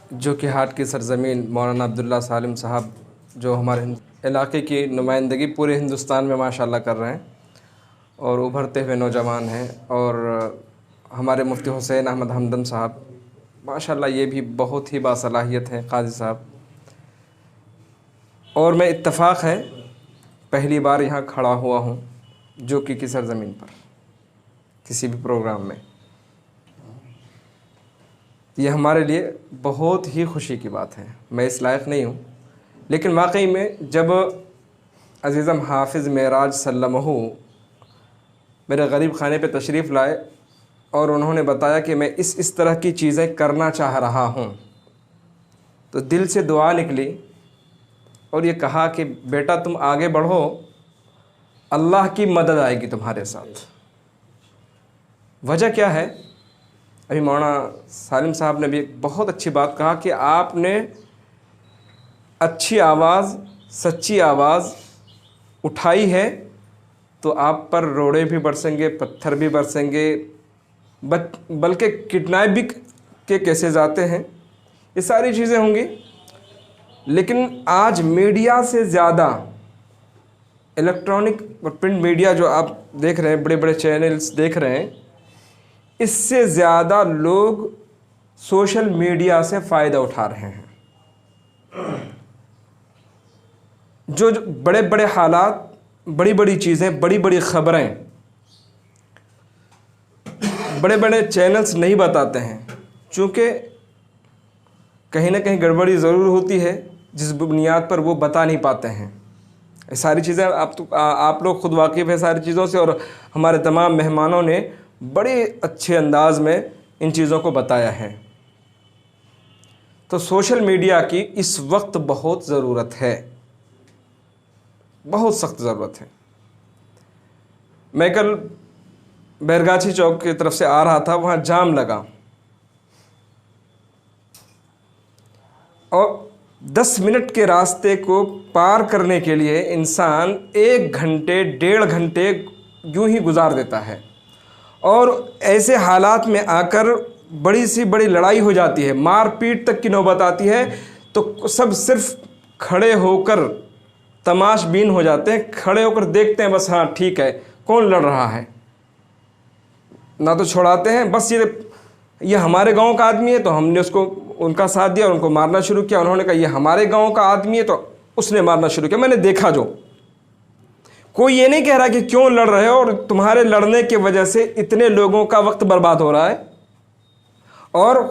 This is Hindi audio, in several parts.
जो कि हाट की सरज़मीन मौलाना अब्दुल्ला सालिम साहब जो हमारे इलाके की नुमाइंदगी पूरे हिंदुस्तान में माशाल्लाह कर रहे हैं और उभरते हुए नौजवान हैं। और हमारे मुफ्ती हुसैन अहमद हमदम साहब माशाल्लाह ये भी बहुत ही बासलाहियत हैं काज़ी साहब। और मैं इत्तफ़ाक़ है पहली बार यहाँ खड़ा हुआ हूँ जो कि सरज़मीन पर किसी भी प्रोग्राम में। ये हमारे लिए बहुत ही खुशी की बात है। मैं इस लायक नहीं हूँ, लेकिन वाकई में जब अज़ीज़म हाफिज़ मेराज सल्लमहु मेरे गरीब खाने पे तशरीफ़ लाए और उन्होंने बताया कि मैं इस तरह की चीज़ें करना चाह रहा हूँ, तो दिल से दुआ निकली और ये कहा कि बेटा तुम आगे बढ़ो, अल्लाह की मदद आएगी तुम्हारे साथ। वजह क्या है? अभी मौलाना सालिम साहब ने भी एक बहुत अच्छी बात कहा कि आपने अच्छी आवाज़, सच्ची आवाज़ उठाई है तो आप पर रोड़े भी बरसेंगे, पत्थर भी बरसेंगे, बल्कि किडनैप भी के केसेस आते हैं, ये सारी चीज़ें होंगी। लेकिन आज मीडिया से ज़्यादा इलेक्ट्रॉनिक और प्रिंट मीडिया जो आप देख रहे हैं, बड़े बड़े चैनल्स देख रहे हैं, इससे ज़्यादा लोग सोशल मीडिया से फ़ायदा उठा रहे हैं। जो बड़े बड़े हालात, बड़ी बड़ी चीज़ें, बड़ी बड़ी ख़बरें बड़े बड़े चैनल्स नहीं बताते हैं, चूँकि कहीं ना कहीं गड़बड़ी ज़रूर होती है जिस बुनियाद पर वो बता नहीं पाते हैं। ये सारी चीज़ें आप लोग खुद वाकिफ़ है सारी चीज़ों से, और हमारे तमाम मेहमानों ने बड़े अच्छे अंदाज में इन चीज़ों को बताया है। तो सोशल मीडिया की इस वक्त बहुत ज़रूरत है, बहुत सख्त ज़रूरत है। मैं कल बैरगाछी चौक की तरफ से आ रहा था, वहाँ जाम लगा और 10 मिनट के रास्ते को पार करने के लिए इंसान 1 घंटे 1.5 घंटे यूं ही गुजार देता है। और ऐसे हालात में आकर बड़ी सी बड़ी लड़ाई हो जाती है, मारपीट तक की नौबत आती है, तो सब सिर्फ खड़े होकर तमाशबीन हो जाते हैं, खड़े होकर देखते हैं बस, हाँ ठीक है कौन लड़ रहा है, ना तो छुड़ाते हैं। बस ये हमारे गांव का आदमी है तो हमने उसको उनका साथ दिया और उनको मारना शुरू किया। उन्होंने कहा ये हमारे गांव का आदमी है तो उसने मारना शुरू किया। मैंने देखा, जो कोई ये नहीं कह रहा कि क्यों लड़ रहे हो, और तुम्हारे लड़ने की वजह से इतने लोगों का वक्त बर्बाद हो रहा है और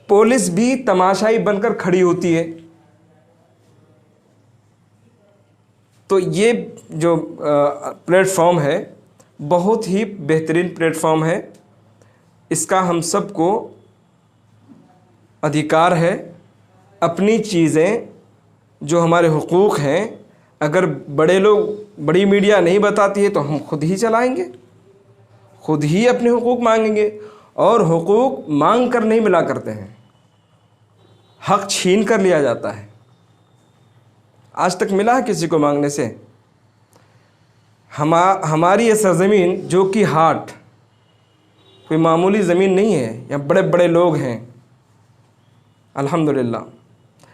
पुलिस भी तमाशाई बनकर खड़ी होती है। तो ये जो प्लेटफॉर्म है बहुत ही बेहतरीन प्लेटफॉर्म है, इसका हम सबको अधिकार है। अपनी चीज़ें जो हमारे हुकूक़ हैं, अगर बड़े लोग, बड़ी मीडिया नहीं बताती है तो हम खुद ही चलाएंगे, खुद ही अपने हुकूक़ मांगेंगे। और हुकूक़ मांग कर नहीं मिला करते हैं, हक़ छीन कर लिया जाता है। आज तक मिला है किसी को मांगने से? हमारी ये सरज़मीन जो कि हाट कोई मामूली ज़मीन नहीं है, यहाँ बड़े बड़े लोग हैं अल्हम्दुलिल्लाह,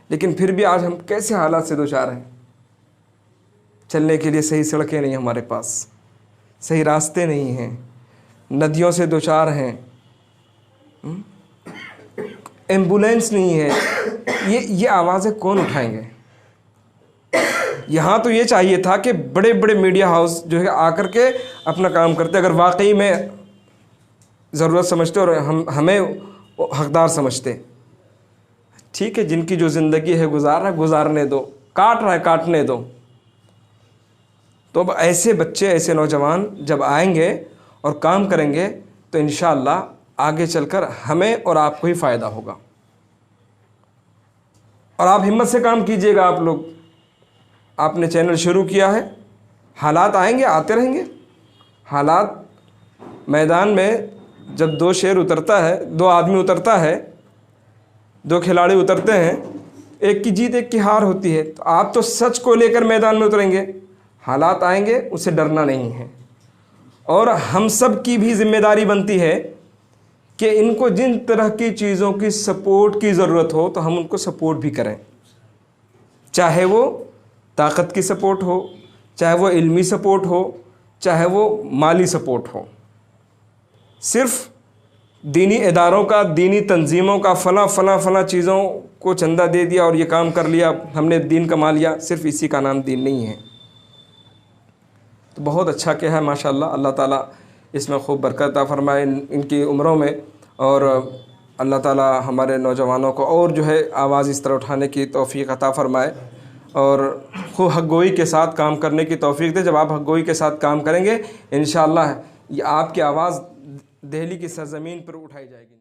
लेकिन फिर भी आज हम कैसे हालात से दो चार हैं। चलने के लिए सही सड़कें नहीं हमारे पास, सही रास्ते नहीं हैं, नदियों से दो चार हैं, एम्बुलेंस नहीं है। ये आवाज़ें कौन उठाएंगे? यहाँ तो ये चाहिए था कि बड़े बड़े मीडिया हाउस जो है आकर के अपना काम करते, अगर वाकई में ज़रूरत समझते और हमें हकदार समझते। ठीक है, जिनकी जो ज़िंदगी है गुजारने दो, काट रहा है काटने दो। तो अब ऐसे बच्चे, ऐसे नौजवान जब आएंगे और काम करेंगे तो इंशाअल्लाह आगे चलकर हमें और आपको ही फ़ायदा होगा। और आप हिम्मत से काम कीजिएगा। आप लोग, आपने चैनल शुरू किया है, हालात आएंगे, आते रहेंगे हालात। मैदान में जब 2 शेर उतरता है, 2 आदमी उतरता है, 2 खिलाड़ी उतरते हैं, एक की जीत एक की हार होती है। तो आप तो सच को लेकर मैदान में उतरेंगे, हालात आएंगे, उससे डरना नहीं है। और हम सब की भी जिम्मेदारी बनती है कि इनको जिन तरह की चीज़ों की सपोर्ट की ज़रूरत हो तो हम उनको सपोर्ट भी करें, चाहे वो ताकत की सपोर्ट हो, चाहे वो इल्मी सपोर्ट हो, चाहे वो माली सपोर्ट हो। सिर्फ़ दीनी इदारों का, दीनी तंजीमों का फ़लाँ चीज़ों को चंदा दे दिया और ये काम कर लिया, हमने दीन कमा लिया, सिर्फ़ इसी का नाम दीन नहीं है। तो बहुत अच्छा क्या है माशाअल्लाह, अल्लाह ताला इसमें खूब बरकत अता फ़रमाए इनकी उम्रों में, और अल्लाह ताला हमारे नौजवानों को और जो है आवाज़ इस तरह उठाने की तौफ़ीक़ अता फ़रमाए और खूब हक़गोई के साथ काम करने की तौफ़ीक़ दे। जब आप हक़गोई के साथ काम करेंगे इंशाअल्लाह ये आपकी आवाज़ दिल्ली की सरज़मीन पर उठाई जाएगी।